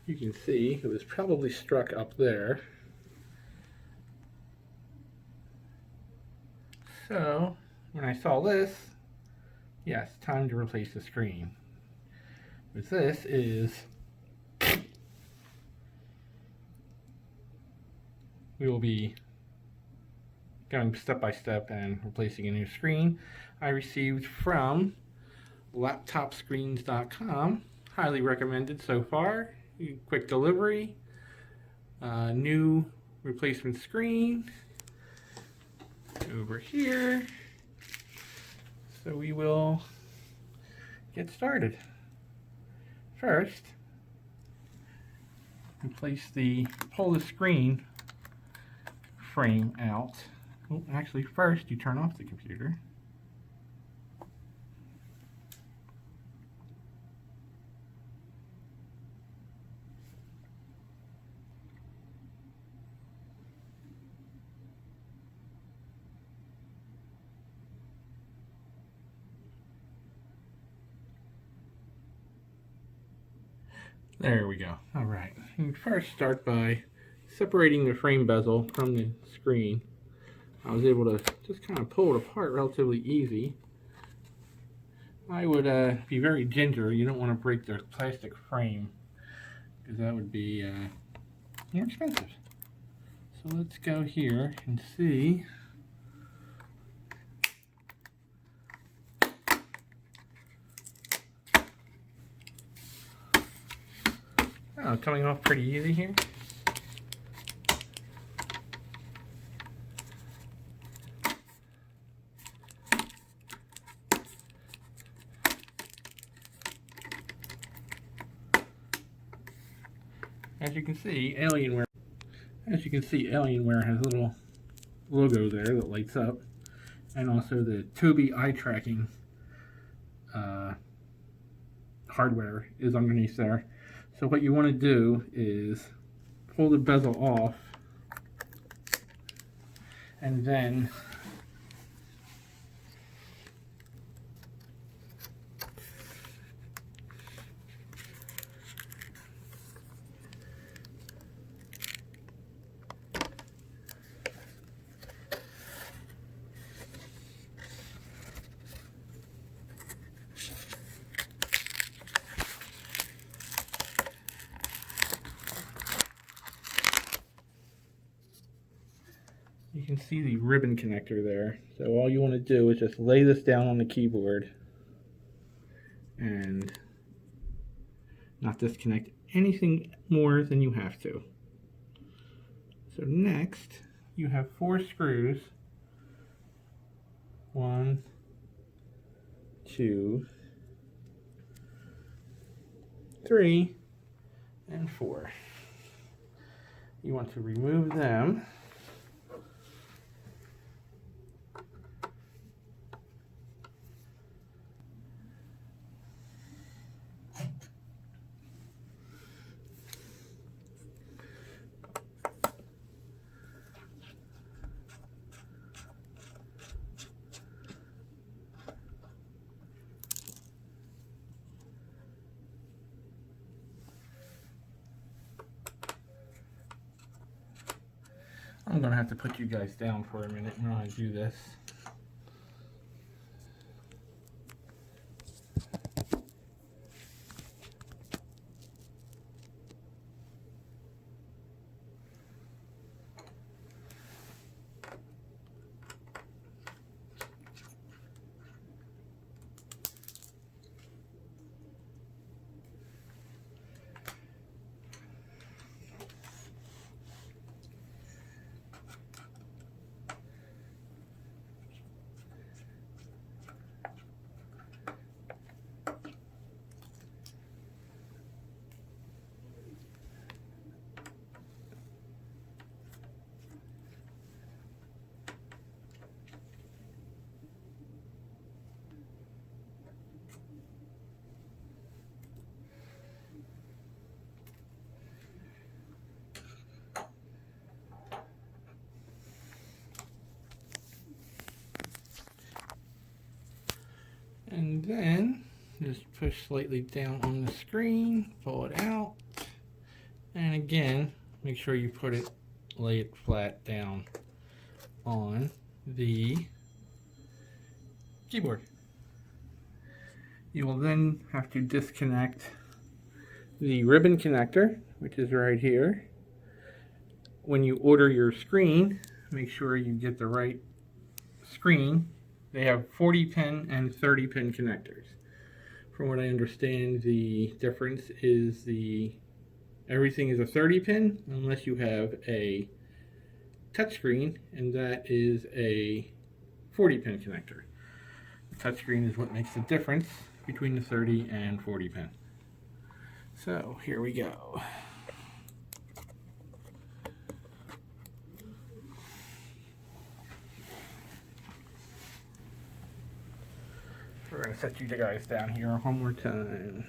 You can see it was probably struck up there. So when I saw this, yes, time to replace the screen. But this is, we will be going step by step and replacing a new screen I received from laptopscreens.com. Highly recommended so far. Quick delivery, new replacement screen over here. So we will get started. First, pull the screen frame out. Oh, actually, first you turn off the computer. There we go. All right. You first start by separating the frame bezel from the screen. I was able to just kind of pull it apart relatively easy. I would be very ginger. You don't want to break the plastic frame because that would be more expensive. So let's go here and see. Oh, coming off pretty easy here. As you can see, Alienware has a little logo there that lights up, and also the Tobii eye tracking hardware is underneath there. So what you want to do is pull the bezel off, and then you can see the ribbon connector there. So all you want to do is just lay this down on the keyboard and not disconnect anything more than you have to. So next, you have 4 screws. 1, 2, 3, and 4. You want to remove them. I'm going to have to put you guys down for a minute while I do this. And then just push slightly down on the screen, pull it out, again, make sure you lay it flat down on the keyboard. You will then have to disconnect the ribbon connector, which is right here. When you order your screen, make sure you get the right screen. They have 40 pin and 30 pin connectors. From what I understand, the difference is everything is a 30 pin unless you have a touchscreen, and that is a 40 pin connector. The touchscreen is what makes the difference between the 30 and 40 pin. So here we go. We're going to set you guys down here one more time.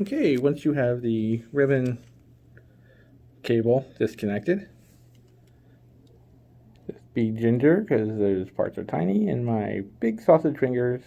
Okay, once you have the ribbon cable disconnected, just be ginger because those parts are tiny and my big sausage fingers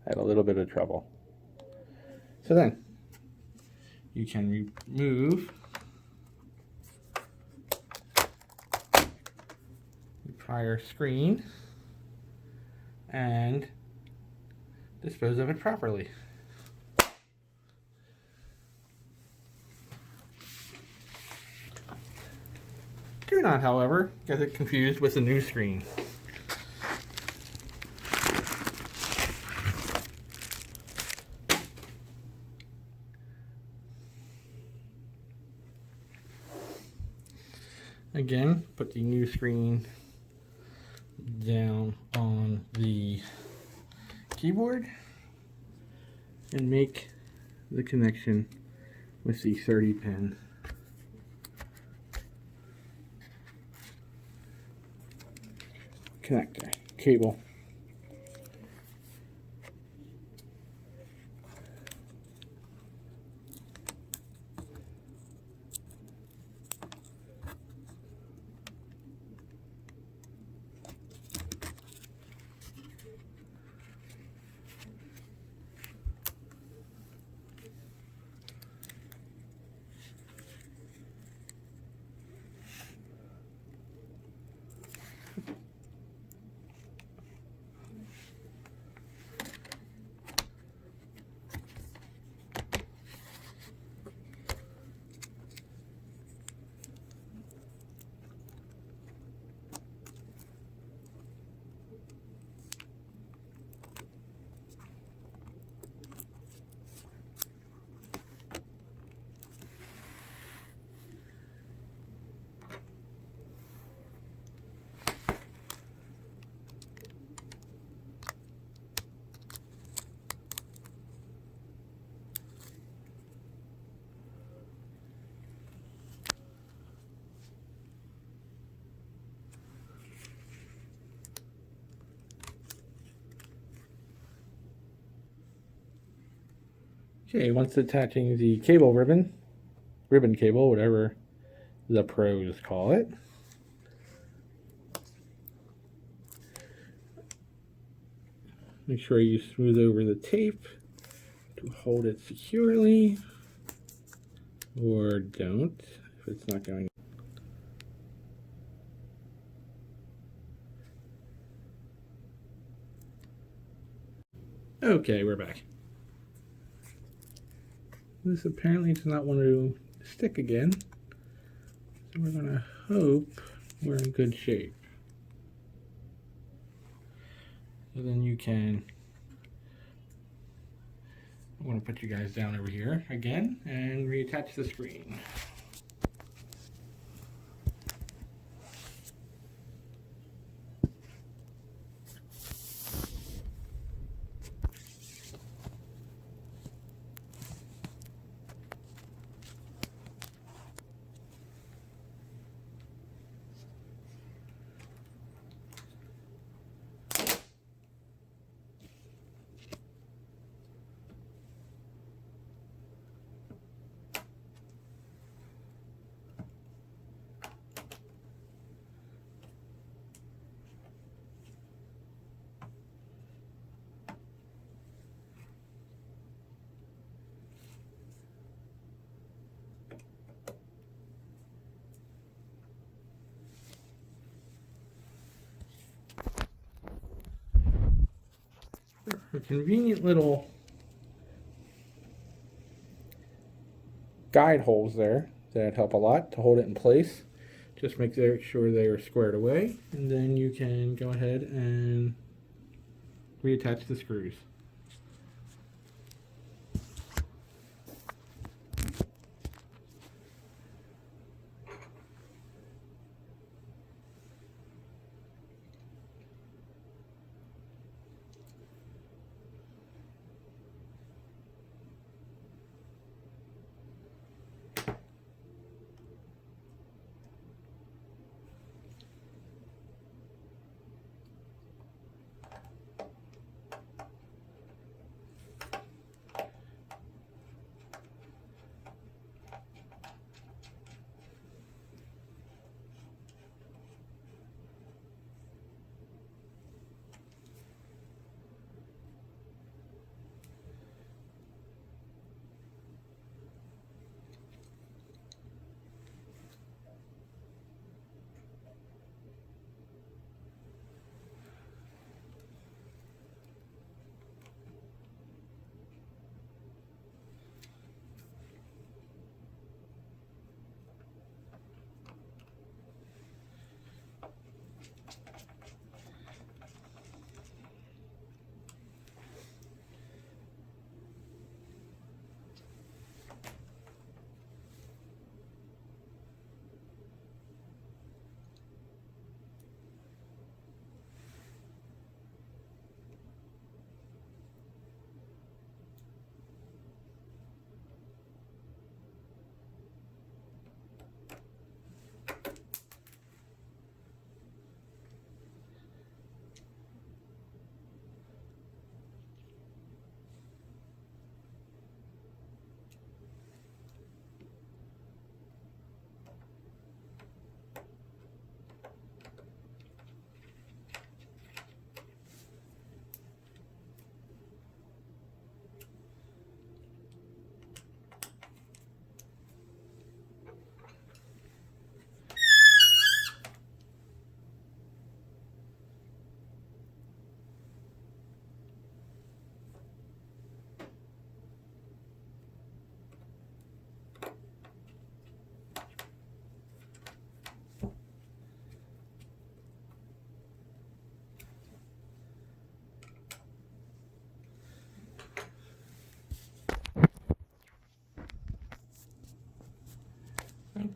had a little bit of trouble. So then, you can remove the prior screen and dispose of it properly. Do not, however, get it confused with the new screen. Again, put the new screen down on the keyboard and make the connection with the 30 pin. Connector cable. Okay, once attaching the cable ribbon cable, whatever the pros call it, make sure you smooth over the tape to hold it securely, or don't if it's not going. Okay, we're back. This apparently does not want to stick again, so we're going to hope we're in good shape. So then you can, I'm going to put you guys down over here again and reattach the screen. A convenient little guide holes there that help a lot to hold it in place. Just make sure they are squared away, and then you can go ahead and reattach the screws.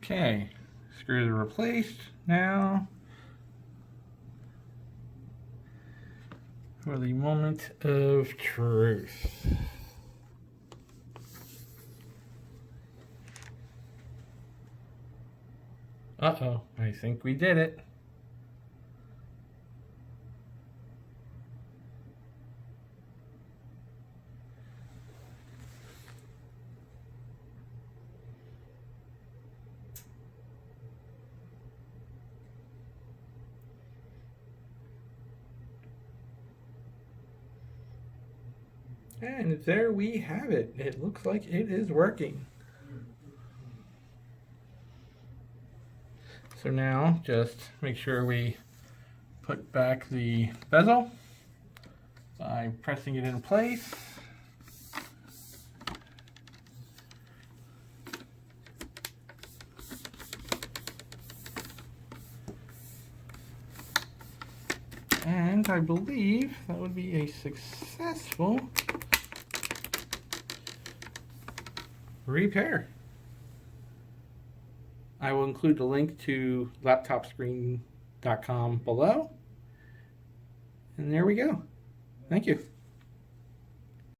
Okay, screws are replaced. Now for the moment of truth. Uh-oh, I think we did it. And there we have it. It looks like it is working. So now just make sure we put back the bezel by pressing it in place. And I believe that would be a successful repair. I will include the link to laptopscreen.com below. And there we go. Thank you.